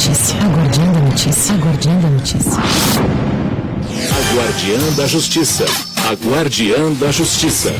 notícia. A guardiã da notícia. A guardiã da notícia. A guardiã da justiça. A guardiã da justiça.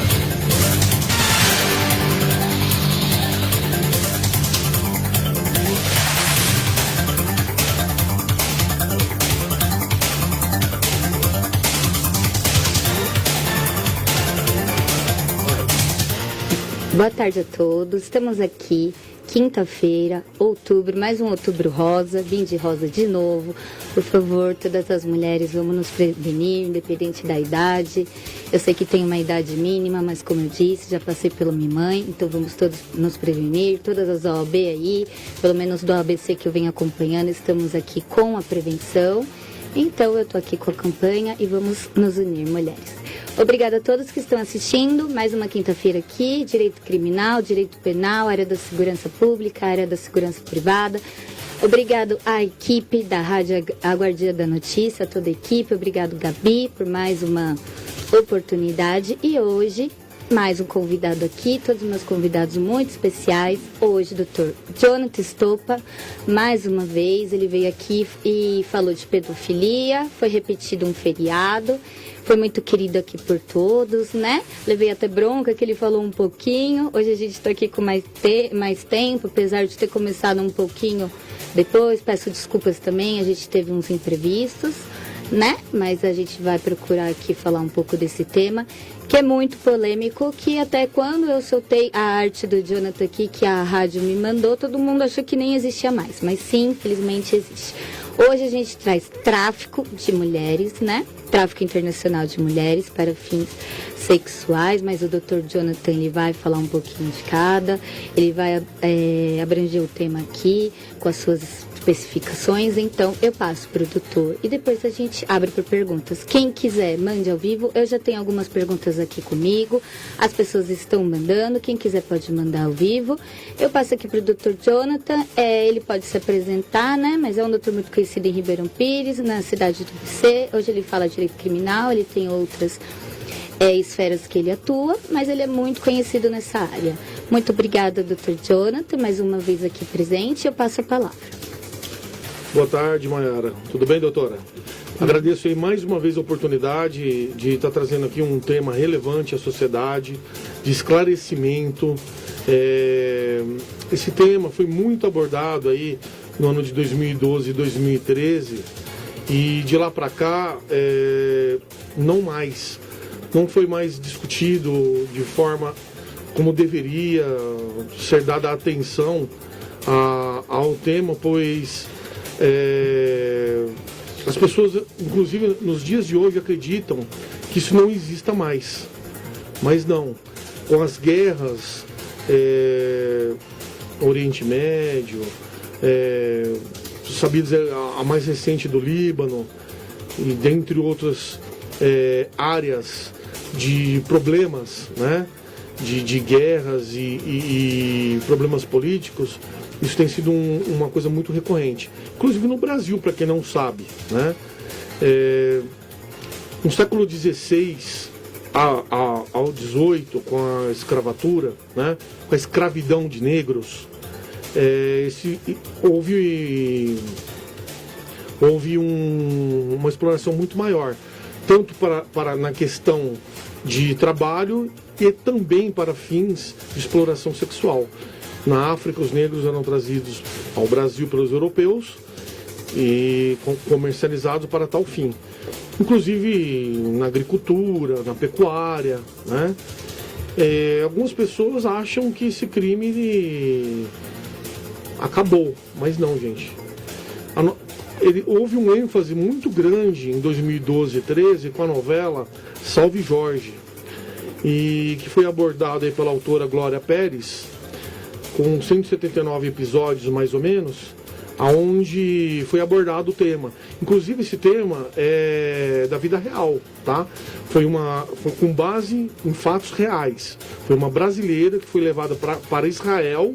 Boa tarde a todos, estamos aqui, quinta-feira, outubro, mais um outubro rosa, vim de rosa de novo. Por favor, todas as mulheres, vamos nos prevenir, independente da idade. Eu sei que tem uma idade mínima, mas como eu disse, já passei pela minha mãe, então vamos todos nos prevenir. Todas as OAB aí, pelo menos do ABC que eu venho acompanhando, estamos aqui com a prevenção. Então eu estou aqui com a campanha e vamos nos unir, mulheres. Obrigada a todos que estão assistindo. Mais uma quinta-feira aqui, direito criminal, direito penal, área da segurança pública, área da segurança privada. Obrigado à equipe da Rádio A Guardiã da Notícia, a toda a equipe. Obrigado, Gabi, por mais uma oportunidade. E hoje, mais um convidado aqui, todos os meus convidados muito especiais. Hoje, Dr. Jonathan Estopa, mais uma vez, ele veio aqui e falou de pedofilia, foi repetido um feriado. Foi muito querido aqui por todos, né? Levei até bronca que ele falou um pouquinho. Hoje a gente está aqui com mais tempo, apesar de ter começado um pouquinho depois. Peço desculpas também, a gente teve uns imprevistos, né? Mas a gente vai procurar aqui falar um pouco desse tema, que é muito polêmico, que até quando eu soltei a arte do Jonathan aqui, que a rádio me mandou, todo mundo achou que nem existia mais. Mas sim, infelizmente existe. Hoje a gente traz tráfico de mulheres, né? Tráfico internacional de mulheres para fins sexuais, mas o Dr. Jonathan ele vai falar um pouquinho de cada, ele vai abranger o tema aqui com as suas especificações. Então eu passo para o doutor e depois a gente abre para perguntas. Quem quiser, mande ao vivo. Eu já tenho algumas perguntas aqui comigo, as pessoas estão mandando, quem quiser pode mandar ao vivo. Eu passo aqui para o Dr. Jonathan, ele pode se apresentar, né? Mas é um doutor muito conhecido em Ribeirão Pires, na cidade do ABC. Hoje ele fala direito criminal, ele tem outras esferas que ele atua, mas ele é muito conhecido nessa área. Muito obrigada, Dr. Jonathan, mais uma vez aqui presente. Eu passo a palavra. Boa tarde, Mayara. Tudo bem, doutora? Agradeço aí mais uma vez a oportunidade de estar trazendo aqui um tema relevante à sociedade, de esclarecimento. Esse tema foi muito abordado aí no ano de 2012 e 2013 e de lá para cá não foi mais discutido de forma como deveria ser dada atenção ao tema, pois as pessoas, inclusive nos dias de hoje, acreditam que isso não exista mais. Mas não. Com as guerras, Oriente Médio, sabidos a mais recente do Líbano, e dentre outras áreas de problemas, né? De guerras e problemas políticos, isso tem sido uma coisa muito recorrente. Inclusive no Brasil, para quem não sabe, né? No século XVI ao XVIII, com a escravatura, né? Com a escravidão de negros, houve uma exploração muito maior, tanto para na questão de trabalho e também para fins de exploração sexual. Na África, os negros eram trazidos ao Brasil pelos europeus e comercializados para tal fim. Inclusive na agricultura, na pecuária, né? Algumas pessoas acham que esse crime acabou, mas não, gente. Houve um ênfase muito grande em 2012 e 2013 com a novela Salve Jorge, e que foi abordada aí pela autora Glória Pérez, com 179 episódios mais ou menos, aonde foi abordado o tema. Inclusive esse tema é da vida real, tá? Foi com base em fatos reais. Foi uma brasileira que foi levada para Israel,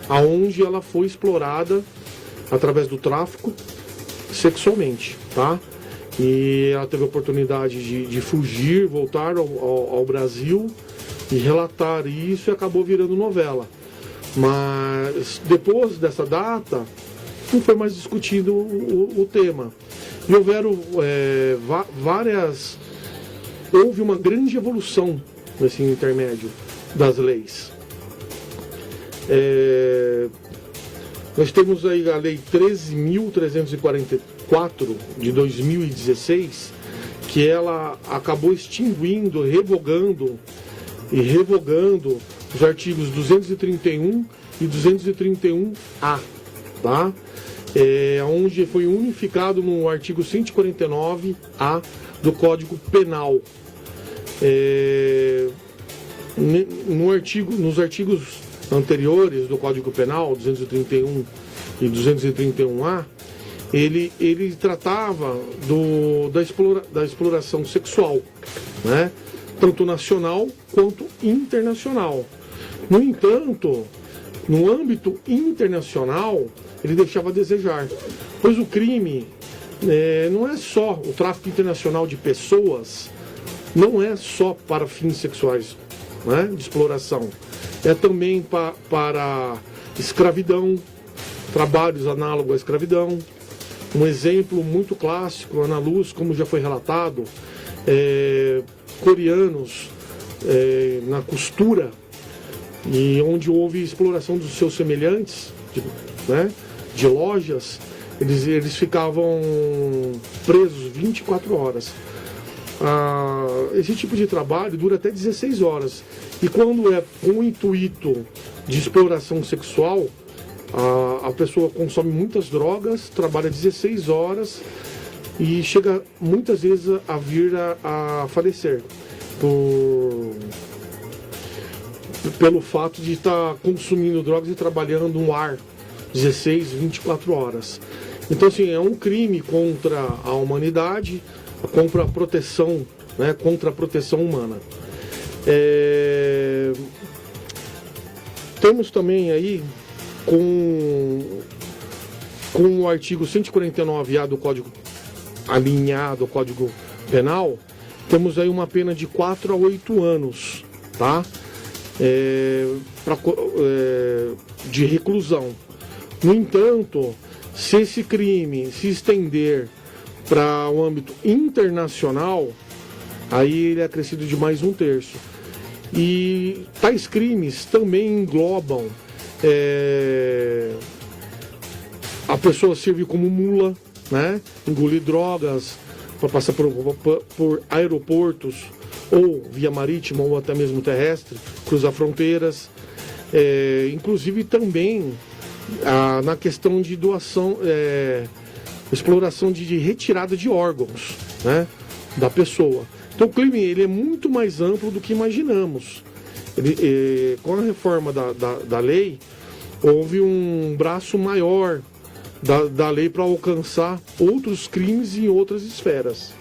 aonde ela foi explorada através do tráfico sexualmente, tá? E ela teve a oportunidade de fugir, voltar ao Brasil e relatar isso, e acabou virando novela. Mas depois dessa data, não foi mais discutido o tema. E houve uma grande evolução nesse intermédio das leis. Nós temos aí a Lei 13.344 de 2016, que ela acabou extinguindo, revogando os artigos 231 e 231A, tá? Onde foi unificado no artigo 149A do Código Penal. Nos artigos anteriores do Código Penal, 231 e 231A, ele tratava da exploração sexual, né? Tanto nacional quanto internacional. No entanto, no âmbito internacional, ele deixava a desejar, pois o crime não é só o tráfico internacional de pessoas, não é só para fins sexuais, né, de exploração, é também para escravidão, trabalhos análogos à escravidão. Um exemplo muito clássico, Ana Luz, como já foi relatado, coreanos na costura, e onde houve exploração dos seus semelhantes, de lojas, eles ficavam presos 24 horas. Esse tipo de trabalho dura até 16 horas. E quando é com o intuito de exploração sexual, a pessoa consome muitas drogas, trabalha 16 horas e chega muitas vezes a vir a falecer pelo fato de estar consumindo drogas e trabalhando no ar 16, 24 horas. Então, assim, é um crime contra a humanidade, contra a proteção, né, contra a proteção humana. Temos também aí, com o artigo 149A do Código alinhado ao Código Penal, temos aí uma pena de 4 a 8 anos, tá? De reclusão. No entanto, se esse crime se estender para o âmbito internacional, aí ele é acrescido de mais 1/3. E tais crimes também englobam a pessoa servir como mula, né? Engolir drogas para passar por aeroportos, ou via marítima, ou até mesmo terrestre, cruzar fronteiras. Inclusive também na questão de doação, exploração de retirada de órgãos, né, da pessoa. Então o crime ele é muito mais amplo do que imaginamos. Com a reforma da lei, houve um braço maior da lei para alcançar outros crimes em outras esferas.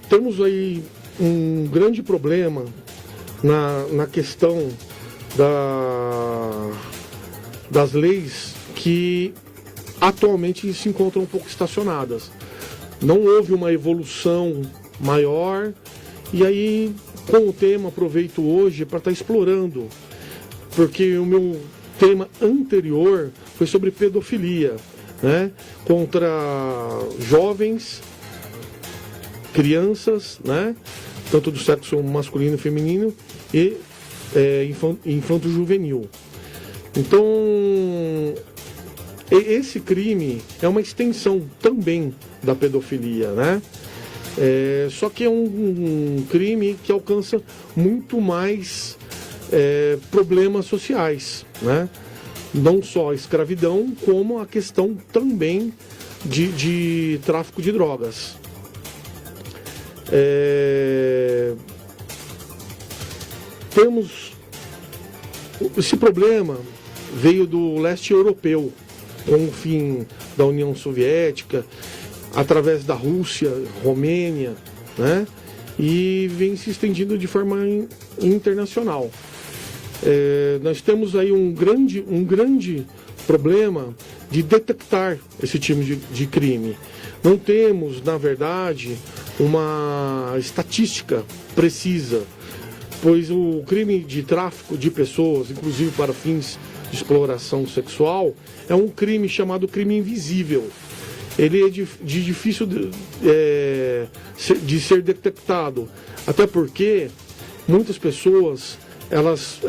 Temos aí um grande problema na questão das leis que atualmente se encontram um pouco estacionadas. Não houve uma evolução maior, e aí, com o tema, aproveito hoje para estar explorando, porque o meu tema anterior foi sobre pedofilia, né, contra jovens, crianças, né, tanto do sexo masculino e feminino, e infanto-juvenil. Então, esse crime é uma extensão também da pedofilia, né? Só que é um crime que alcança muito mais problemas sociais, né? Não só a escravidão, como a questão também de tráfico de drogas. Temos esse problema, veio do leste europeu, com o fim da União Soviética, através da Rússia, Romênia, né? E vem se estendendo de forma internacional. Nós temos aí um grande problema de detectar esse tipo de crime. Não temos, na verdade, uma estatística precisa, pois o crime de tráfico de pessoas, inclusive para fins de exploração sexual é um crime chamado crime invisível. Ele é difícil de ser detectado, até porque muitas pessoas elas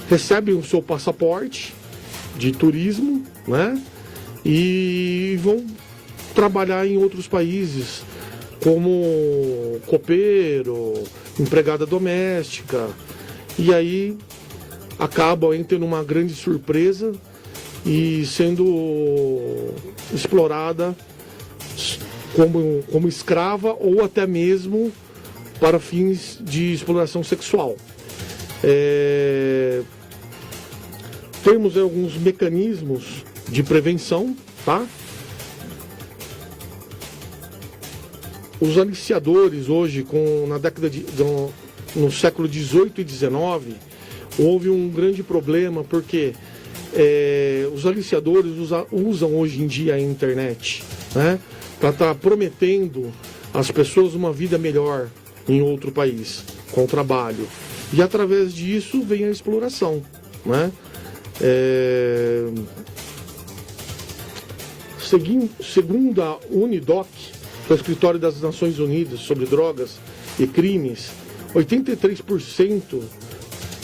recebem o seu passaporte de turismo, né? E vão trabalhar em outros países como copeiro, empregada doméstica, e aí acabam tendo uma grande surpresa e sendo explorada como escrava ou até mesmo para fins de exploração sexual. Temos alguns mecanismos de prevenção, tá? Os aliciadores hoje, na década no século XVIII e XIX, houve um grande problema porque os aliciadores usam hoje em dia a internet, né, para estar prometendo às pessoas uma vida melhor em outro país, com trabalho. E através disso vem a exploração, né? Segundo a UNIDOC, que é o Escritório das Nações Unidas sobre Drogas e Crimes, 83%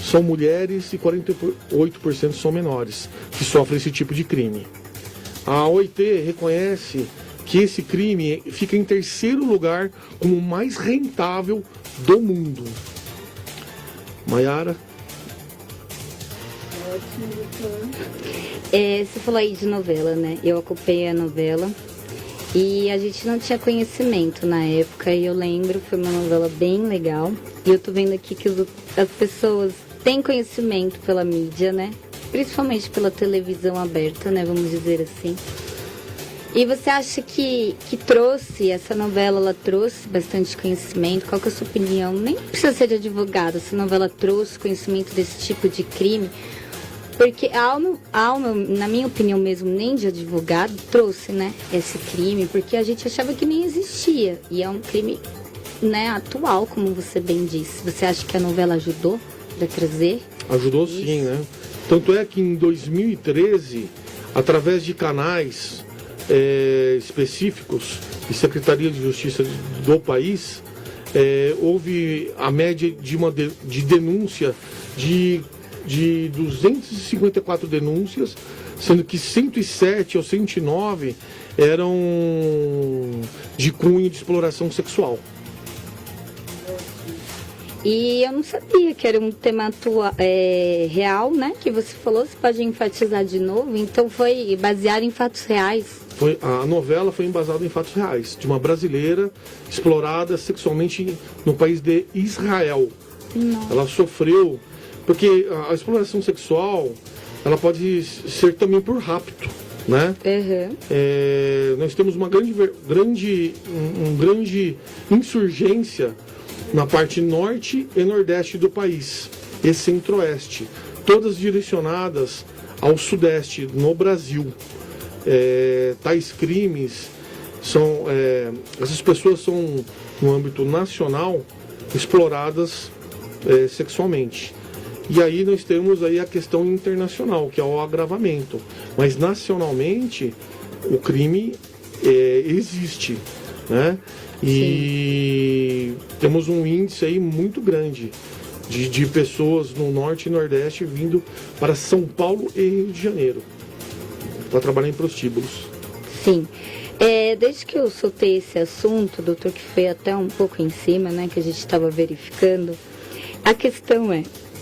são mulheres e 48% são menores que sofrem esse tipo de crime. A OIT reconhece que esse crime fica em terceiro lugar como o mais rentável do mundo. Maiara? Ótimo, doutor. Você falou aí de novela, né? Eu acompanhei a novela e a gente não tinha conhecimento na época, e eu lembro, foi uma novela bem legal. E eu tô vendo aqui que as pessoas têm conhecimento pela mídia, né? Principalmente pela televisão aberta, né? Vamos dizer assim. E você acha que trouxe, essa novela, ela trouxe bastante conhecimento? Qual que é a sua opinião? Nem precisa ser de advogado, essa novela trouxe conhecimento desse tipo de crime? Porque, na minha opinião mesmo, nem de advogado, trouxe, né, esse crime, porque a gente achava que nem existia. E é um crime, né, atual, como você bem disse. Você acha que a novela ajudou para trazer? Ajudou isso? Sim, né? Tanto é que em 2013, através de canais específicos e Secretaria de Justiça do país, houve a média de denúncia de 254 denúncias, sendo que 107 ou 109 eram de cunho de exploração sexual. E eu não sabia que era um tema real, né? Que você falou, você pode enfatizar de novo. Então foi baseado em fatos reais. A novela foi embasada em fatos reais, de uma brasileira explorada sexualmente no país de Israel. Nossa. Ela sofreu, porque a exploração sexual, ela pode ser também por rapto, né? Uhum. Nós temos uma grande insurgência na parte norte e nordeste do país, e centro-oeste, todas direcionadas ao sudeste, no Brasil. Tais crimes essas pessoas são, no âmbito nacional, exploradas sexualmente. E aí nós temos aí a questão internacional, que é o agravamento. Mas nacionalmente o crime existe, né? E temos um índice aí muito grande de pessoas no norte e nordeste vindo para São Paulo e Rio de Janeiro para trabalhar em prostíbulos. Sim. Desde que eu soltei esse assunto, doutor, que foi até um pouco em cima, né, que a gente estava verificando, a questão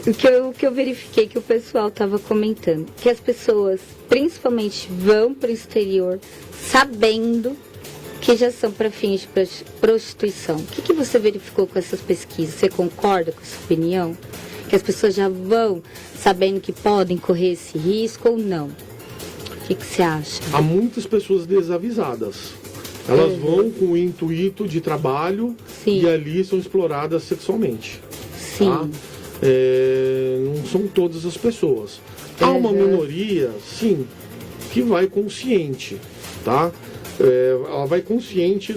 o que eu verifiquei que o pessoal estava comentando, que as pessoas principalmente vão para o exterior sabendo que já são para fins de prostituição. O que você verificou com essas pesquisas? Você concorda com essa opinião? Que as pessoas já vão sabendo que podem correr esse risco ou não? O que você acha? Há muitas pessoas desavisadas. Elas vão com o intuito de trabalho. Sim. E ali são exploradas sexualmente. Sim. Tá? Não são todas as pessoas. Há uma minoria, sim, que vai consciente, tá? Ela vai consciente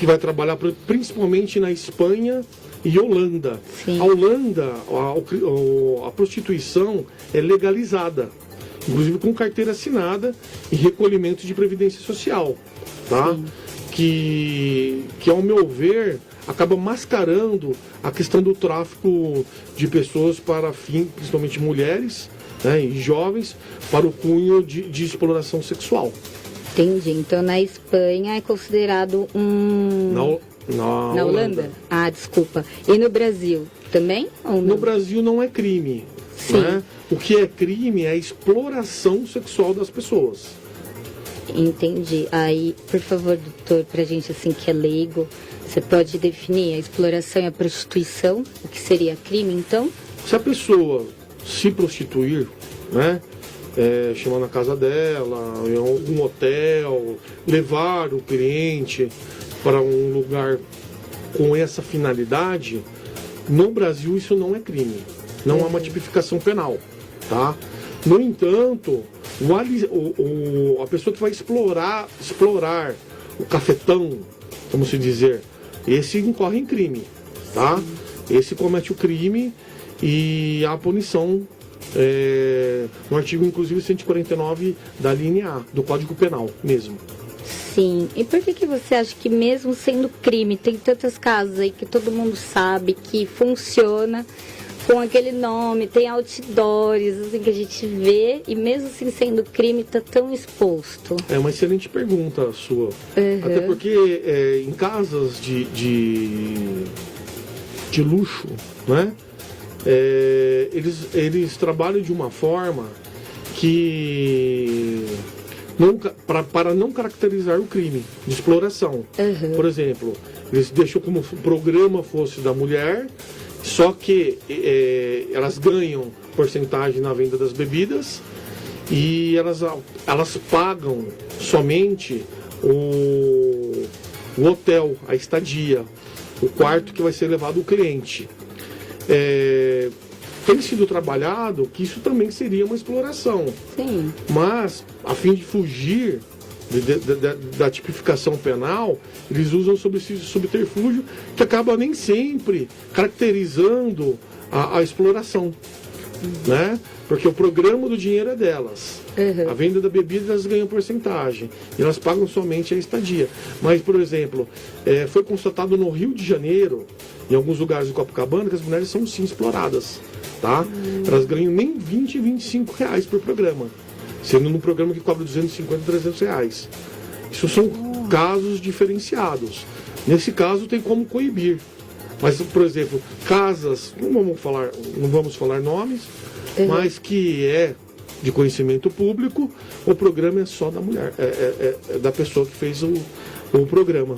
que vai trabalhar principalmente na Espanha e Holanda. Sim. A Holanda, a prostituição é legalizada, inclusive com carteira assinada e recolhimento de previdência social, tá? Que ao meu ver acaba mascarando a questão do tráfico de pessoas para fim, principalmente mulheres, né, e jovens, para o cunho de exploração sexual. Entendi. Então na Espanha é considerado Na Holanda? Ah, desculpa. E no Brasil também? Ou não? No Brasil não é crime. Sim. Né? O que é crime é a exploração sexual das pessoas. Entendi. Aí, por favor, doutor, pra gente assim que é leigo, você pode definir a exploração e a prostituição? O que seria crime, então? Se a pessoa se prostituir, né, chamar na casa dela, em algum hotel, levar o cliente para um lugar com essa finalidade, no Brasil isso não é crime. Não há uma tipificação penal, tá? No entanto, a pessoa que vai explorar o cafetão, vamos se dizer, esse incorre em crime, tá? Esse comete o crime e há punição no artigo, inclusive, 149 da linha A, do Código Penal mesmo. Sim. E por que você acha que mesmo sendo crime, tem tantas casas aí que todo mundo sabe que funciona com aquele nome, tem outdoors, assim, que a gente vê, e mesmo assim sendo crime, tá tão exposto? É uma excelente pergunta a sua. Até porque em casas de luxo, né, eles trabalham de uma forma que para não caracterizar o crime de exploração. Por exemplo, eles deixam como se o programa fosse da mulher, só que elas ganham porcentagem na venda das bebidas e elas pagam somente o hotel, a estadia, o quarto que vai ser levado o cliente. Tem sido trabalhado que isso também seria uma exploração. Sim. Mas, a fim de fugir da tipificação penal, eles usam sobre esse subterfúgio que acaba nem sempre caracterizando a exploração, né? Porque o programa do dinheiro é delas. A venda da bebida elas ganham porcentagem e elas pagam somente a estadia. Mas, por exemplo, foi constatado no Rio de Janeiro, em alguns lugares de Copacabana, que as mulheres são sim exploradas, tá? Elas ganham nem 20 e 25 reais por programa, sendo num programa que cobra 250, 300 reais. Isso são casos diferenciados. Nesse caso tem como coibir. Mas, por exemplo, casas, não vamos falar nomes, mas que é de conhecimento público, o programa é só da mulher, é da pessoa que fez o programa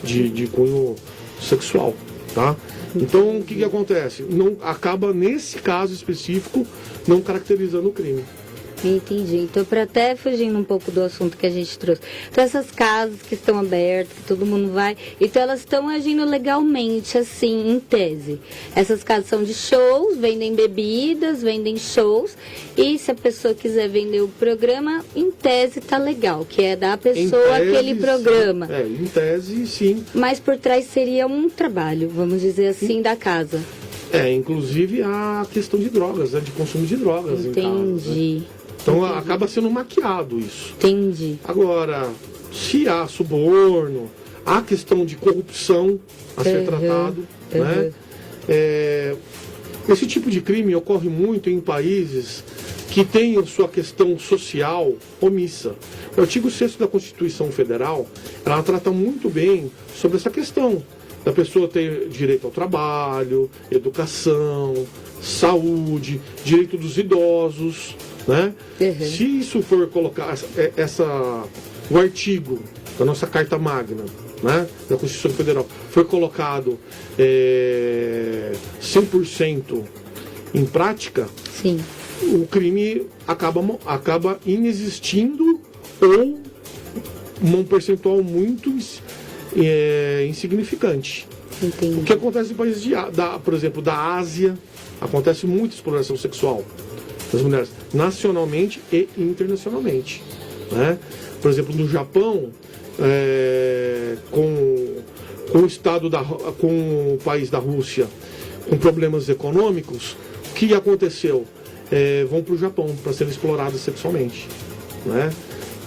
de cunho sexual, tá? Então, o que acontece? Não acaba, nesse caso específico, não caracterizando o crime. Entendi. Então, para até fugindo um pouco do assunto que a gente trouxe, então essas casas que estão abertas, que todo mundo vai, então elas estão agindo legalmente, assim, em tese. Essas casas são de shows, vendem bebidas, vendem shows, e se a pessoa quiser vender o programa, em tese tá legal, que é dar à pessoa aquele programa. Em tese, sim. Mas por trás seria um trabalho, vamos dizer assim, da casa. Inclusive a questão de drogas, de consumo de drogas em casa. Entendi. Então acaba sendo maquiado isso. Entendi. Agora, se há suborno, há questão de corrupção a ser tratado, né? Esse tipo de crime ocorre muito em países que têm a sua questão social omissa. O artigo 6º da Constituição Federal, ela trata muito bem sobre essa questão da pessoa ter direito ao trabalho, educação, saúde, direito dos idosos, né? Se isso for colocar o artigo da nossa Carta Magna, né, da Constituição Federal, for colocado 100% em prática, sim, o crime acaba inexistindo ou um percentual muito insignificante. Entendi. O que acontece em países por exemplo, da Ásia, acontece muita exploração sexual das mulheres, nacionalmente e internacionalmente, né? Por exemplo, no Japão, com com o estado com o país da Rússia com problemas econômicos, o que aconteceu? Vão para o Japão para serem exploradas sexualmente, né?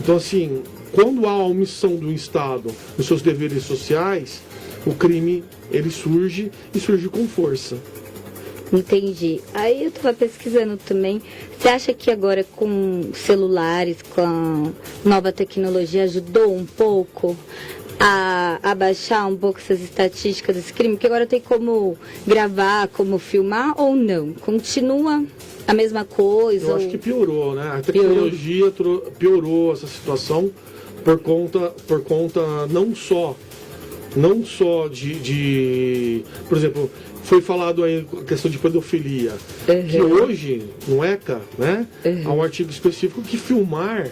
Então, assim, quando há a omissão do Estado nos seus deveres sociais, o crime ele surge e surge com força. Entendi. Aí eu estava pesquisando também. Você acha que agora com celulares, com a nova tecnologia, ajudou um pouco a abaixar um pouco essas estatísticas desse crime? Porque agora tem como gravar, como filmar ou não? Continua a mesma coisa? Eu acho que piorou, né? A tecnologia piorou essa situação por conta não só de por exemplo, foi falado aí a questão de pedofilia, que hoje no ECA, né, há um artigo específico que filmar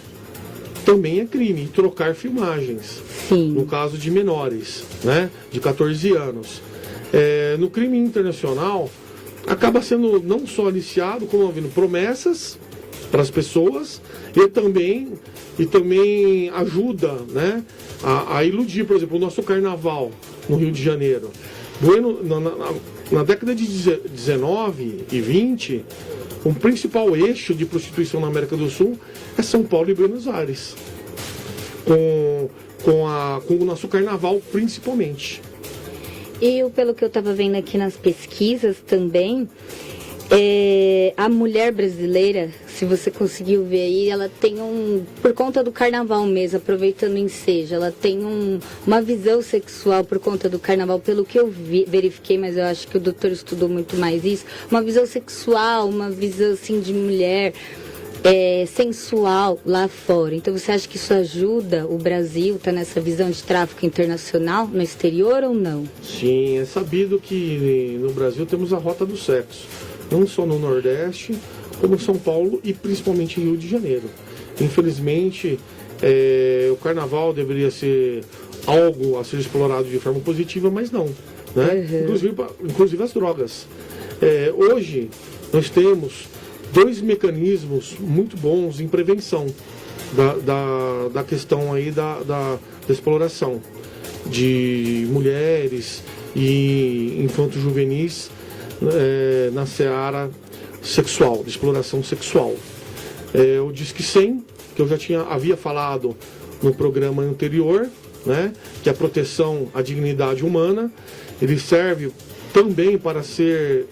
também é crime, trocar filmagens. Sim. No caso de menores, né, de 14 anos. No crime internacional, acaba sendo não só aliciado, como havendo promessas para as pessoas e também ajuda, né, a iludir, por exemplo, o nosso carnaval no Rio de Janeiro. Na década de 19 e 20, o principal eixo de prostituição na América do Sul é São Paulo e Buenos Aires, com o nosso carnaval principalmente. E pelo que eu estava vendo aqui nas pesquisas também, a mulher brasileira, se você conseguiu ver aí, ela tem por conta do carnaval mesmo, aproveitando o ensejo, ela tem uma visão sexual por conta do carnaval, pelo que eu verifiquei, mas eu acho que o doutor estudou muito mais isso, uma visão sexual, uma visão assim de mulher sensual lá fora. Então você acha que isso ajuda o Brasil, tá nessa visão de tráfico internacional no exterior ou não? Sim, é sabido que no Brasil temos a rota do sexo, não só no Nordeste, como São Paulo e principalmente Rio de Janeiro. Infelizmente, o carnaval deveria ser algo a ser explorado de forma positiva, mas não, né? Inclusive as drogas. Hoje, nós temos 2 mecanismos muito bons em prevenção da questão aí da exploração de mulheres e infanto-juvenis na seara sexual, de exploração sexual. O Disque 100, que eu já havia falado no programa anterior, né, que é a proteção à dignidade humana, ele serve também para ser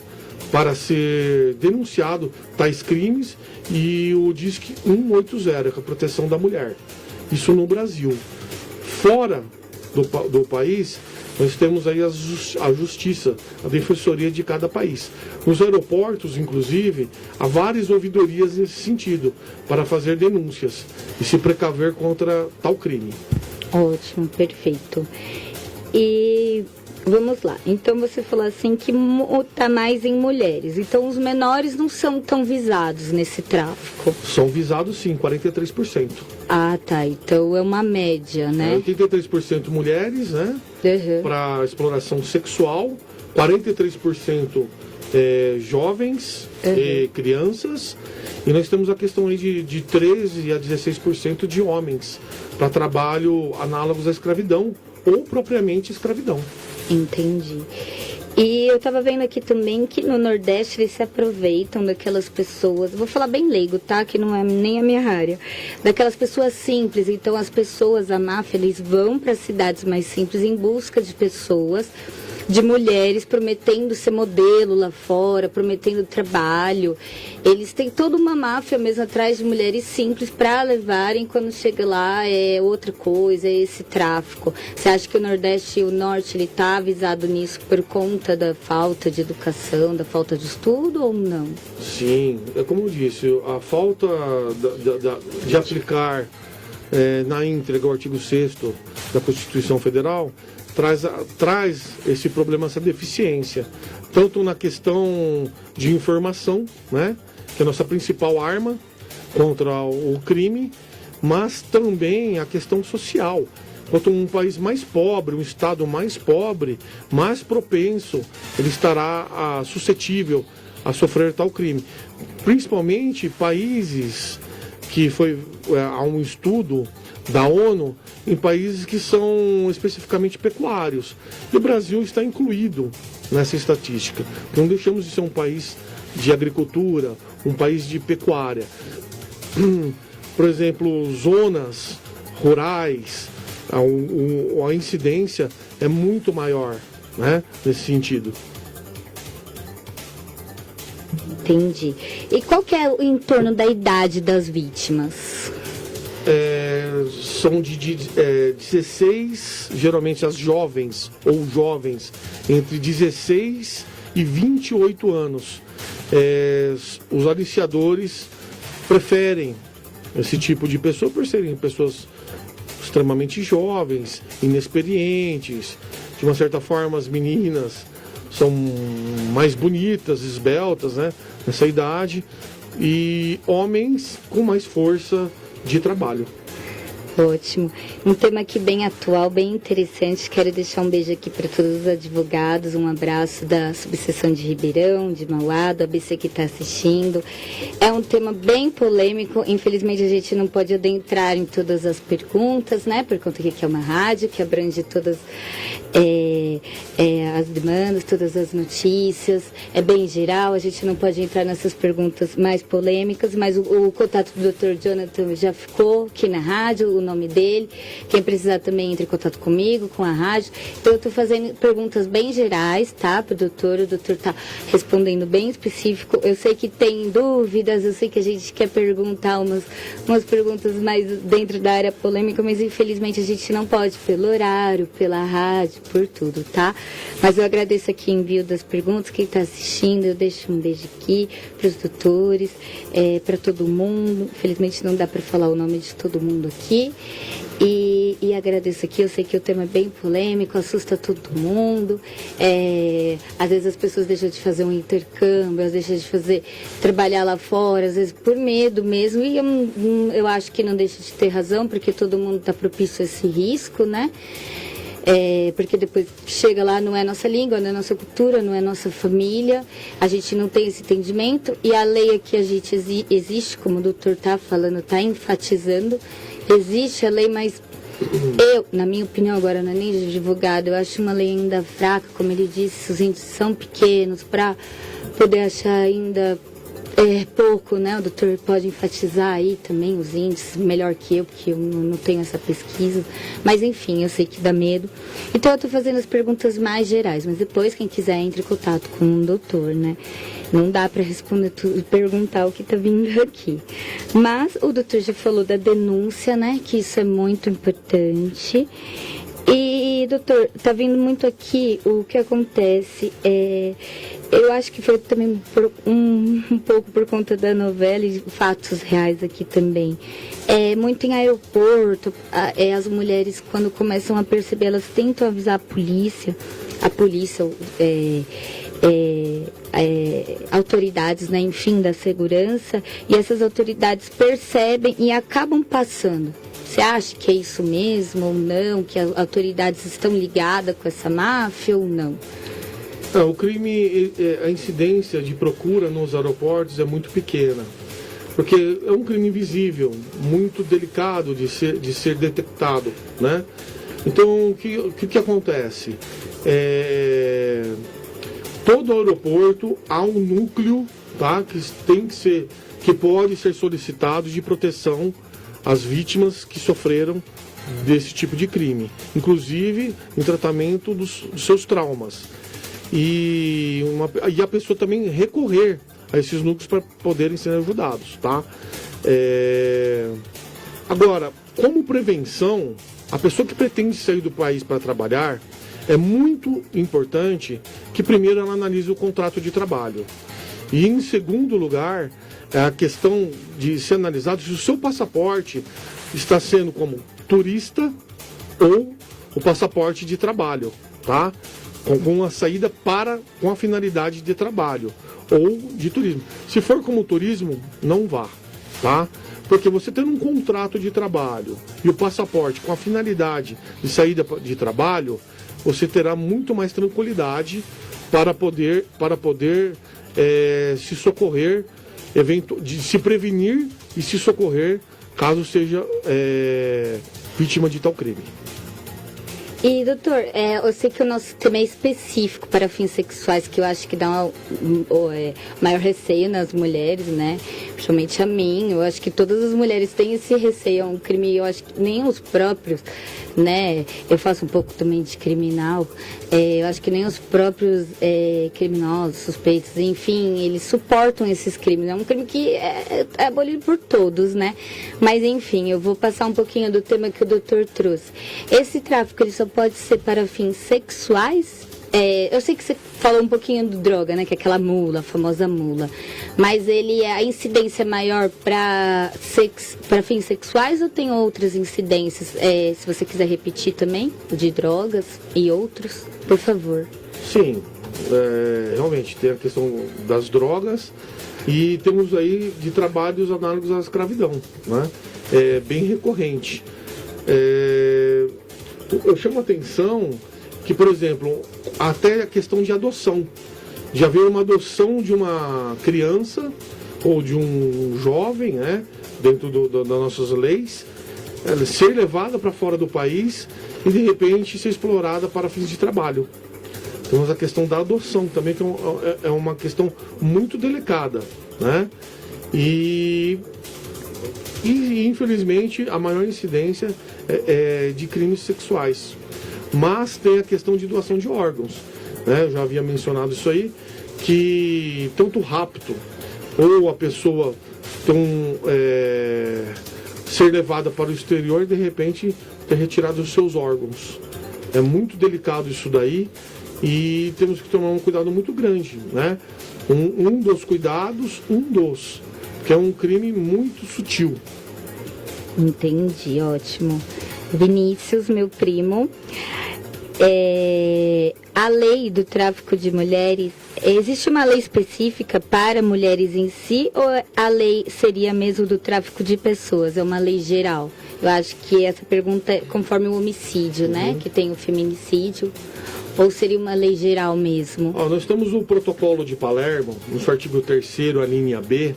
denunciado tais crimes, e o Disque 180, que é a proteção da mulher. Isso no Brasil. Fora do país, nós temos aí a justiça, a defensoria de cada país. Nos aeroportos, inclusive, há várias ouvidorias nesse sentido, para fazer denúncias e se precaver contra tal crime. Ótimo, perfeito. E vamos lá. Então você falou assim que está mais em mulheres. Então os menores não são tão visados nesse tráfico? São visados sim, 43%. Ah, tá. Então é uma média, né? 83% mulheres, né? Para exploração sexual, 43% jovens e crianças, e nós temos a questão aí de 13% a 16% de homens para trabalho análogos à escravidão ou propriamente escravidão. Entendi. E eu estava vendo aqui também que no Nordeste eles se aproveitam daquelas pessoas, vou falar bem leigo, tá? Que não é nem a minha área. Daquelas pessoas simples. Então as pessoas, a máfia, eles vão para cidades mais simples em busca de pessoas, de mulheres, prometendo ser modelo lá fora, prometendo trabalho. Eles têm toda uma máfia mesmo atrás de mulheres simples para levarem, quando chega lá é outra coisa, é esse tráfico. Você acha que o Nordeste e o Norte ele está avisado nisso por conta da falta de educação, da falta de estudo ou não? Sim, é como eu disse, a falta de aplicar na íntegra o artigo 6º da Constituição Federal traz esse problema, essa deficiência, tanto na questão de informação, né, que é a nossa principal arma contra o crime, mas também a questão social. Quanto um país mais pobre, um estado mais pobre, mais propenso, ele estará suscetível a sofrer tal crime. Principalmente países que há um estudo da ONU em países que são especificamente pecuários. E o Brasil está incluído nessa estatística. Não deixamos de ser um país de agricultura, um país de pecuária. Por exemplo, zonas rurais, a incidência é muito maior, né, nesse sentido. Entendi. E qual que é o entorno da idade das vítimas? São de 16, geralmente as jovens ou jovens, entre 16 e 28 anos. Os aliciadores preferem esse tipo de pessoa por serem pessoas extremamente jovens, inexperientes. De uma certa forma, as meninas são mais bonitas, esbeltas, né, nessa idade, e homens com mais força de trabalho. Ótimo. Um tema aqui bem atual, bem interessante. Quero deixar um beijo aqui para todos os advogados, um abraço da subseção de Ribeirão, de Mauá, do ABC que está assistindo. É um tema bem polêmico, infelizmente a gente não pode adentrar em todas as perguntas, né, por conta que é uma rádio que abrange todas as demandas, todas as notícias, é bem geral, a gente não pode entrar nessas perguntas mais polêmicas, mas o contato do Dr. Jonathan já ficou aqui na rádio, o nome dele. Quem precisar também entre em contato comigo, com a rádio. Então eu estou fazendo perguntas bem gerais, tá, para o doutor está respondendo bem específico. Eu sei que tem dúvidas, eu sei que a gente quer perguntar umas perguntas mais dentro da área polêmica, mas infelizmente a gente não pode pelo horário, pela rádio, por tudo, tá? Mas eu agradeço aqui o envio das perguntas, quem está assistindo, eu deixo um beijo aqui para os doutores, para todo mundo. Infelizmente não dá para falar o nome de todo mundo aqui. E agradeço aqui, eu sei que o tema é bem polêmico, assusta todo mundo. Às vezes as pessoas deixam de fazer um intercâmbio, às vezes deixam de trabalhar lá fora, às vezes por medo mesmo. E eu acho que não deixa de ter razão, porque todo mundo está propício a esse risco, né? Porque depois chega lá, não é nossa língua, não é nossa cultura, não é nossa família, a gente não tem esse entendimento, e a lei aqui a gente existe, como o doutor está falando, está enfatizando, existe a lei, mas eu, na minha opinião agora, não é nem de advogado, eu acho uma lei ainda fraca, como ele disse, os índices são pequenos, para poder achar ainda pouco, né? O doutor pode enfatizar aí também os índices melhor que eu, porque eu não tenho essa pesquisa. Mas enfim, eu sei que dá medo. Então eu estou fazendo as perguntas mais gerais, mas depois quem quiser entre em contato com o doutor, né? Não dá para responder tudo, perguntar o que está vindo aqui. Mas o doutor já falou da denúncia, né? Que isso é muito importante. E, doutor, tá vindo muito aqui o que acontece. Eu acho que foi também um pouco por conta da novela e fatos reais aqui também. Muito em aeroporto, as mulheres, quando começam a perceber, elas tentam avisar a polícia, autoridades, né, enfim, da segurança, e essas autoridades percebem e acabam passando. Você acha que é isso mesmo ou não? Que as autoridades estão ligadas com essa máfia ou não? Não, o crime, a incidência de procura nos aeroportos é muito pequena, porque é um crime invisível, muito delicado de ser detectado, né? Então, o que acontece? Todo aeroporto há um núcleo, tá, que pode ser solicitado de proteção às vítimas que sofreram desse tipo de crime, inclusive em tratamento dos seus traumas. E a pessoa também recorrer a esses núcleos para poderem ser ajudados, tá? Agora, como prevenção, a pessoa que pretende sair do país para trabalhar, é muito importante que primeiro ela analise o contrato de trabalho. E em segundo lugar, é a questão de ser analisado se o seu passaporte está sendo como turista ou o passaporte de trabalho, tá? Com uma saída com a finalidade de trabalho ou de turismo. Se for como turismo, não vá, tá? Porque você tendo um contrato de trabalho e o passaporte com a finalidade de saída de trabalho, você terá muito mais tranquilidade para poder se socorrer de se prevenir e se socorrer caso seja vítima de tal crime. E, doutor, eu sei que o nosso tema é específico para fins sexuais, que eu acho que dá maior receio nas mulheres, né? Principalmente a mim. Eu acho que todas as mulheres têm esse receio. É um crime, eu acho que nem os próprios, né? Eu faço um pouco também de criminal. Eu acho que nem os próprios criminosos, suspeitos, enfim, eles suportam esses crimes. É um crime que é abolido por todos, né? Mas, enfim, eu vou passar um pouquinho do tema que o doutor trouxe. Esse tráfico, ele só pode ser para fins sexuais? Eu sei que você falou um pouquinho do droga, né? Que é aquela mula, a famosa mula. Mas a incidência é maior para fins sexuais ou tem outras incidências? Se você quiser repetir também, de drogas e outros, por favor. Sim, realmente tem a questão das drogas e temos aí de trabalhos análogos à escravidão, né? É bem recorrente. Eu chamo a atenção que, por exemplo, até a questão de adoção. Já veio uma adoção de uma criança ou de um jovem, né, dentro das nossas leis, ser levada para fora do país e, de repente, ser explorada para fins de trabalho. Temos a questão da adoção também, que é uma questão muito delicada, né? E infelizmente, a maior incidência é de crimes sexuais. Mas tem a questão de doação de órgãos, né? Eu já havia mencionado isso aí, que tanto o rapto ou a pessoa ser levada para o exterior e, de repente, ter retirado os seus órgãos. É muito delicado isso daí e temos que tomar um cuidado muito grande, né? Um dos cuidados, que é um crime muito sutil. Entendi, ótimo. Vinícius, meu primo, a lei do tráfico de mulheres, existe uma lei específica para mulheres em si ou a lei seria mesmo do tráfico de pessoas? É uma lei geral? Eu acho que essa pergunta é conforme o homicídio, né? Que tem o feminicídio. Ou seria uma lei geral mesmo? Nós temos o protocolo de Palermo, no seu artigo 3º, a linha B,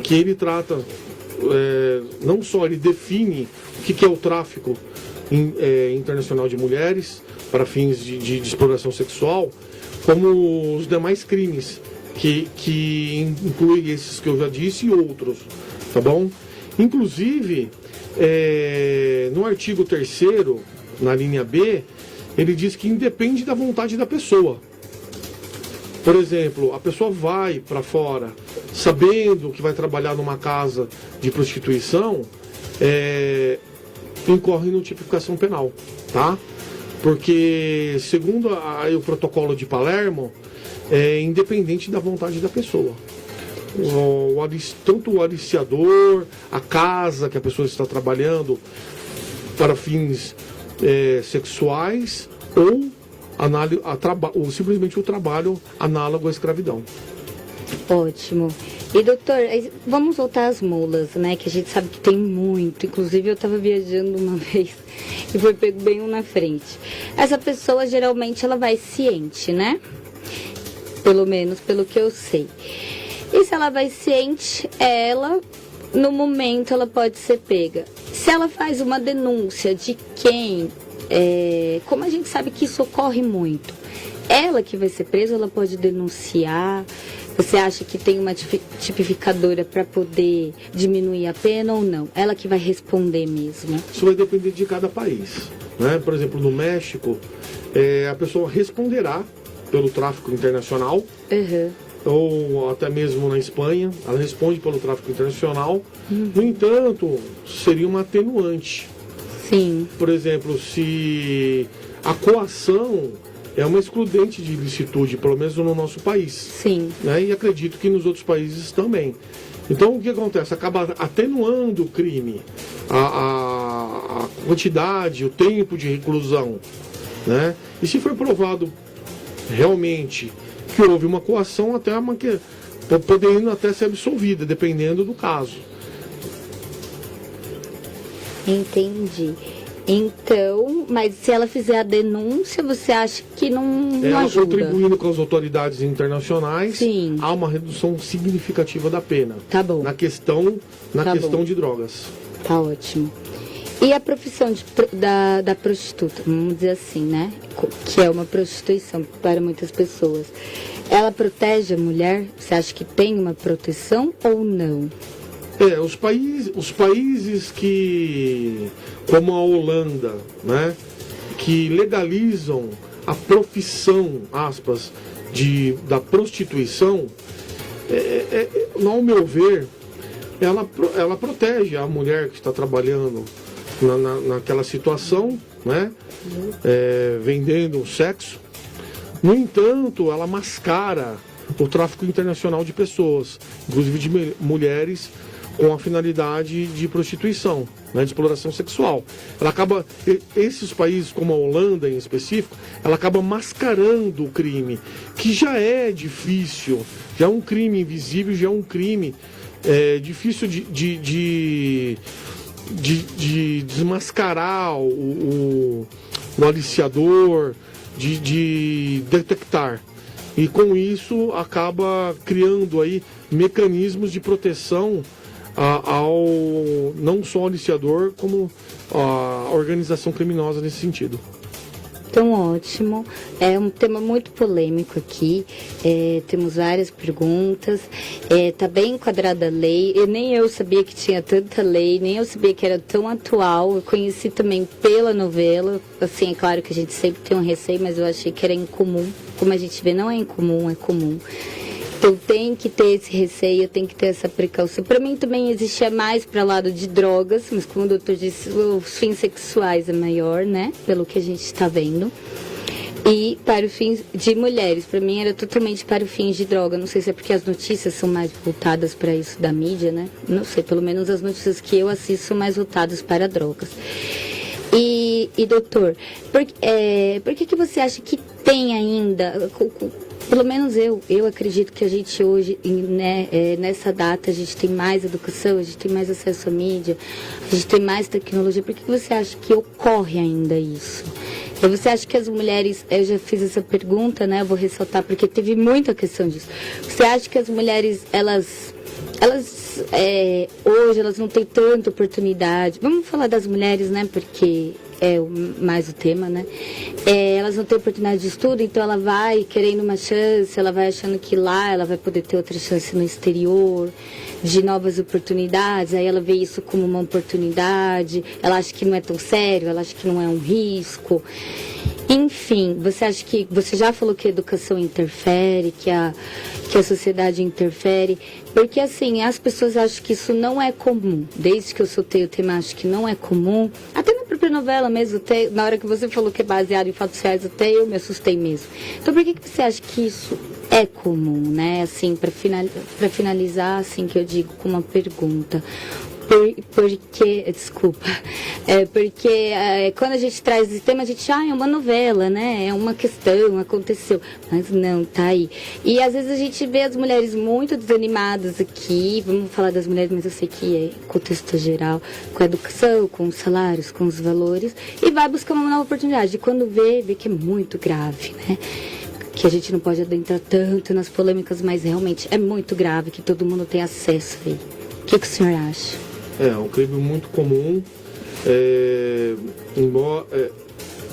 que ele trata, não só ele define o que é o tráfico internacional de mulheres para fins de exploração sexual, como os demais crimes, que incluem esses que eu já disse e outros, tá bom? Inclusive, no artigo 3º, na linha B, ele diz que independe da vontade da pessoa. Por exemplo, a pessoa vai para fora sabendo que vai trabalhar numa casa de prostituição, incorre em tipificação penal, tá? Porque, segundo o protocolo de Palermo, é independente da vontade da pessoa. Tanto o aliciador, a casa que a pessoa está trabalhando para fins sexuais ou simplesmente o trabalho análogo à escravidão. Ótimo. E doutor, vamos voltar às mulas, né? Que a gente sabe que tem muito. Inclusive eu estava viajando uma vez e foi pego bem um na frente. Essa pessoa geralmente ela vai ciente, né? Pelo menos pelo que eu sei. E se ela vai ciente, no momento ela pode ser pega. Se ela faz uma denúncia de quem, como a gente sabe que isso ocorre muito, ela que vai ser presa, ela pode denunciar. Você acha que tem uma tipificadora para poder diminuir a pena ou não? Ela que vai responder mesmo? Isso vai depender de cada país, né? Por exemplo, no México, a pessoa responderá pelo tráfico internacional. Uhum. Ou até mesmo na Espanha, ela responde pelo tráfico internacional. No entanto, seria uma atenuante. Sim. Por exemplo, se a coação é uma excludente de ilicitude, pelo menos no nosso país. Sim. Né? E acredito que nos outros países também. Então, o que acontece? Acaba atenuando o crime, a quantidade, o tempo de reclusão. Né? E se for provado realmente que houve uma coação, podendo até ser absolvida, dependendo do caso. Entendi. Então, mas se ela fizer a denúncia, você acha que não Ela ajuda? contribuindo com as autoridades internacionais, Sim. há uma redução significativa da pena. Tá bom. Na questão Tá bom. de drogas. Tá ótimo. E a profissão da prostituta, vamos dizer assim, né? Que é uma prostituição para muitas pessoas. Ela protege a mulher? Você acha que tem uma proteção ou não? Os países que, como a Holanda, né, que legalizam a profissão, aspas, da prostituição, ao meu ver, ela protege a mulher que está trabalhando naquela situação, né, vendendo o sexo. No entanto, ela mascara o tráfico internacional de pessoas, inclusive de mulheres, com a finalidade de prostituição, né, de exploração sexual. Ela acaba, esses países como a Holanda em específico, ela acaba mascarando o crime, que já é difícil, já é um crime invisível, já é um crime difícil de desmascarar o aliciador, de detectar. E com isso acaba criando aí mecanismos de proteção ao não só ao aliciador, como a organização criminosa nesse sentido. Então, ótimo. É um tema muito polêmico aqui. Temos várias perguntas. Tá bem enquadrada a lei. Nem eu sabia que tinha tanta lei, nem eu sabia que era tão atual. Eu conheci também pela novela. Assim, é claro que a gente sempre tem um receio, mas eu achei que era incomum. Como a gente vê, não é incomum, é comum. Então tem que ter esse receio, tem que ter essa precaução. Para mim também existia mais para o lado de drogas, mas como o doutor disse, os fins sexuais é maior, né? Pelo que a gente está vendo. E para os fins de mulheres, para mim era totalmente para os fins de droga. Não sei se é porque as notícias são mais voltadas para isso da mídia, né? Não sei, pelo menos as notícias que eu assisto são mais voltadas para drogas. E doutor, por que você acha que tem ainda... Pelo menos eu acredito que a gente hoje, né, nessa data, a gente tem mais educação, a gente tem mais acesso à mídia, a gente tem mais tecnologia. Por que você acha que ocorre ainda isso? E você acha que as mulheres, eu já fiz essa pergunta, né, eu vou ressaltar porque teve muita questão disso. Você acha que as mulheres, elas hoje elas não têm tanta oportunidade? Vamos falar das mulheres, né, porque... mais o tema, né? Elas não têm oportunidade de estudo, então ela vai querendo uma chance, ela vai achando que lá ela vai poder ter outra chance no exterior, de novas oportunidades, aí ela vê isso como uma oportunidade, ela acha que não é tão sério, ela acha que não é um risco. Enfim, você já falou que a educação interfere, que a sociedade interfere, porque assim, as pessoas acham que isso não é comum. Desde que eu soltei o tema, acho que não é comum. Até na própria novela mesmo, até na hora que você falou que é baseado em fatos reais, até eu me assustei mesmo. Então por que você acha que isso é comum, né? Assim, para finalizar, assim, que eu digo com uma pergunta. Porque quando a gente traz esse tema, a gente é uma novela, né? É uma questão, aconteceu. Mas não, tá aí. E às vezes a gente vê as mulheres muito desanimadas aqui, vamos falar das mulheres, mas eu sei que é contexto geral, com a educação, com os salários, com os valores, e vai buscar uma nova oportunidade. E quando vê que é muito grave, né? Que a gente não pode adentrar tanto nas polêmicas, mas realmente é muito grave que todo mundo tem acesso aí. O que o senhor acha? É um crime muito comum.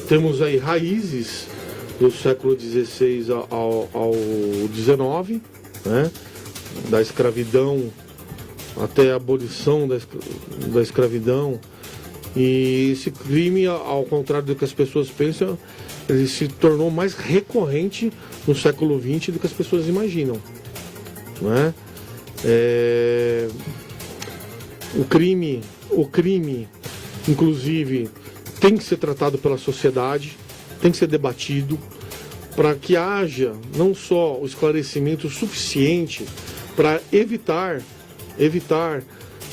Temos aí raízes do século XVI ao XIX, né? Da escravidão até a abolição da escravidão. E esse crime, ao contrário do que as pessoas pensam, ele se tornou mais recorrente no século XX do que as pessoas imaginam, né? O crime, inclusive, tem que ser tratado pela sociedade, tem que ser debatido, para que haja não só o esclarecimento suficiente para evitar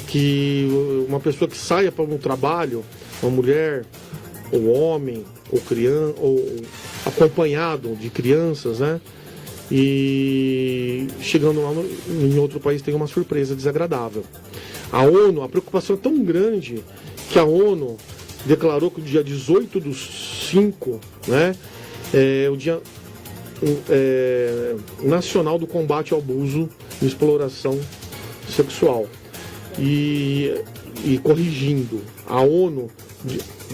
que uma pessoa que saia para um trabalho, uma mulher, ou homem, ou criança, ou acompanhado de crianças, né? E chegando lá em outro país tem uma surpresa desagradável. A ONU, a preocupação é tão grande que a ONU declarou que o dia 18/5, né, é o dia nacional do combate ao abuso e exploração sexual. E corrigindo, a ONU,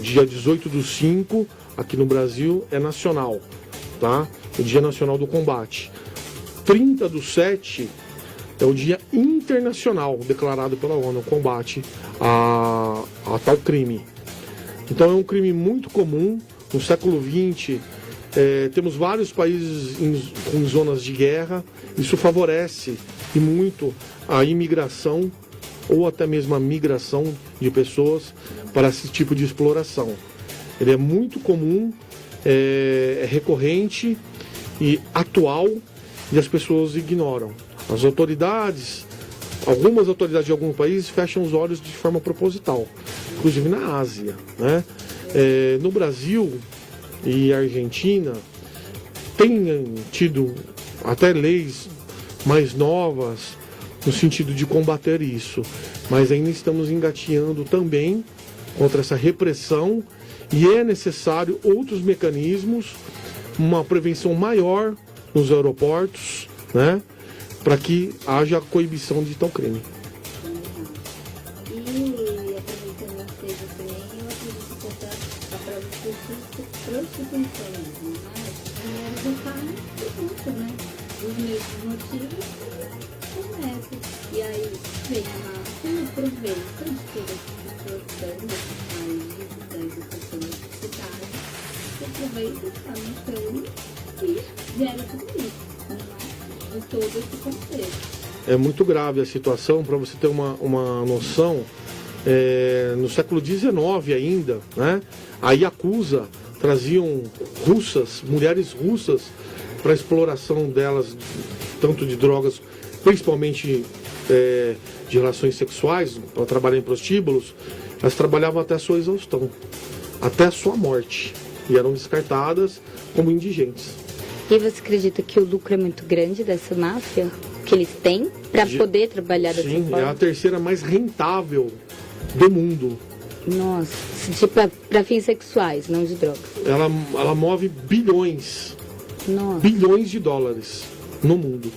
dia 18/5, aqui no Brasil, é nacional, tá? O Dia Nacional do Combate. 30/7 é o Dia Internacional declarado pela ONU, o combate a tal crime. Então é um crime muito comum. No século XX, temos vários países com zonas de guerra. Isso favorece e muito a imigração ou até mesmo a migração de pessoas para esse tipo de exploração. Ele é muito comum, é recorrente e atual, e as pessoas ignoram. As autoridades, algumas autoridades de alguns países fecham os olhos de forma proposital, inclusive na Ásia, né? No Brasil e Argentina tem tido até leis mais novas no sentido de combater isso, mas ainda estamos engateando também contra essa repressão e é necessário outros mecanismos, uma prevenção maior nos aeroportos, né, para que haja coibição de tal crime. E aproveitando a seja também, eu acredito que a prostituição, né? As mulheres já caem muito, né? Os mesmos motivos começam. E aí vem a máfia, aproveita de toda essa situação desses países, da educação universitária, se aproveita, está no cano e gera tudo isso, né? De todo esse contexto. É muito grave a situação, para você ter uma noção, no século XIX ainda, né, a Yakuza traziam mulheres russas, para a exploração delas, tanto de drogas, principalmente de relações sexuais, para trabalhar em prostíbulos. Elas trabalhavam até a sua exaustão, até a sua morte, e eram descartadas como indigentes. E você acredita que o lucro é muito grande dessa máfia que eles têm para poder trabalhar dessa Sim, forma? é a terceira mais rentável do mundo. Nossa, tipo para fins sexuais, não de drogas. Ela move bilhões Nossa, de dólares no mundo.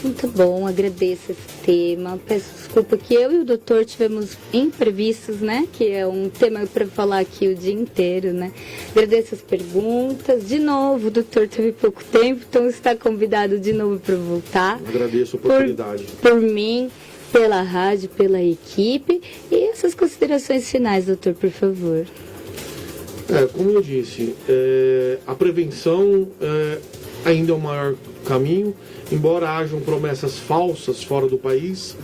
muito bom, agradeço esse tema. Peço desculpa que eu e o doutor tivemos imprevistos, né? Que é um tema para falar aqui o dia inteiro, né? Agradeço as perguntas. De novo, o doutor teve pouco tempo, então está convidado de novo para voltar. Agradeço a oportunidade. Por mim, pela rádio, pela equipe. E essas considerações finais, doutor, por favor. Como eu disse, a prevenção ainda é o maior caminho, embora hajam promessas falsas fora do país,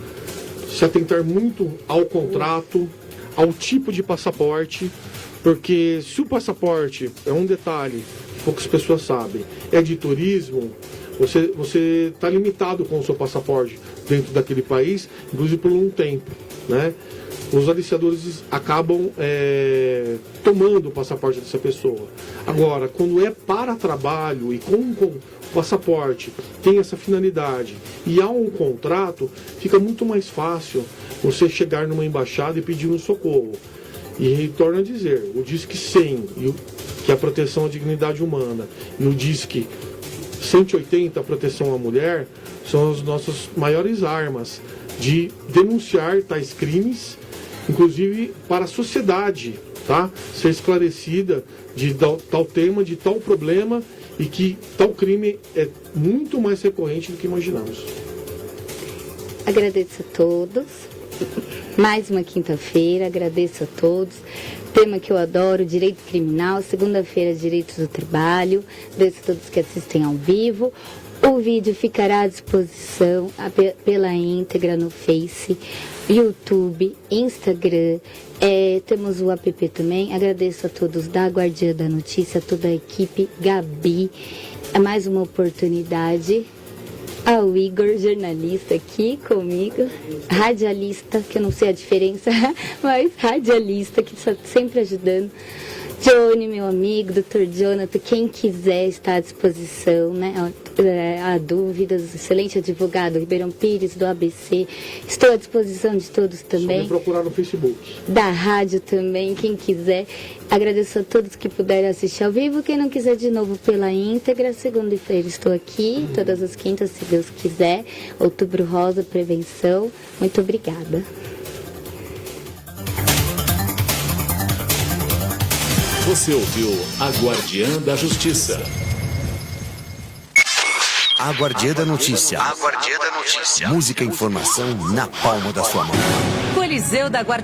se atentar muito ao contrato, ao tipo de passaporte, porque se o passaporte é um detalhe que poucas pessoas sabem, é de turismo, você está limitado com o seu passaporte dentro daquele país, inclusive por um tempo, né? Os aliciadores acabam tomando o passaporte dessa pessoa. Agora, quando é para trabalho e com o passaporte tem essa finalidade e há um contrato, fica muito mais fácil você chegar numa embaixada e pedir um socorro. E torno a dizer, o Disque 100, que é a proteção à dignidade humana, e o Disque 180, a proteção à mulher, são as nossas maiores armas de denunciar tais crimes, inclusive para a sociedade, tá? Ser esclarecida de tal tema, de tal problema, e que tal crime é muito mais recorrente do que imaginamos. Agradeço a todos. Mais uma quinta-feira, agradeço a todos. Tema que eu adoro, direito criminal. Segunda-feira, direitos do trabalho. Agradeço a todos que assistem ao vivo. O vídeo ficará à disposição pela íntegra no Face, YouTube, Instagram. Temos o app também. Agradeço a todos da Guardiã da Notícia, a toda a equipe, Gabi. É mais uma oportunidade. Ao Igor, jornalista aqui comigo, radialista, que eu não sei a diferença, mas radialista, que está sempre ajudando. Johnny, meu amigo, Dr. Jonathan, quem quiser está à disposição, né? há dúvidas, excelente advogado Ribeirão Pires, do ABC. Estou à disposição de todos Só também. me procurar no Facebook. Da rádio também, quem quiser. Agradeço a todos que puderem assistir ao vivo. Quem não quiser de novo pela íntegra, segunda-feira estou aqui, todas as quintas, se Deus quiser. Outubro Rosa, prevenção. Muito obrigada. Você ouviu a Guardiã da Justiça. A Guardiã da Notícia. A Guardiã da Notícia. Música e informação na palma da sua mão. Coliseu da Guardiã.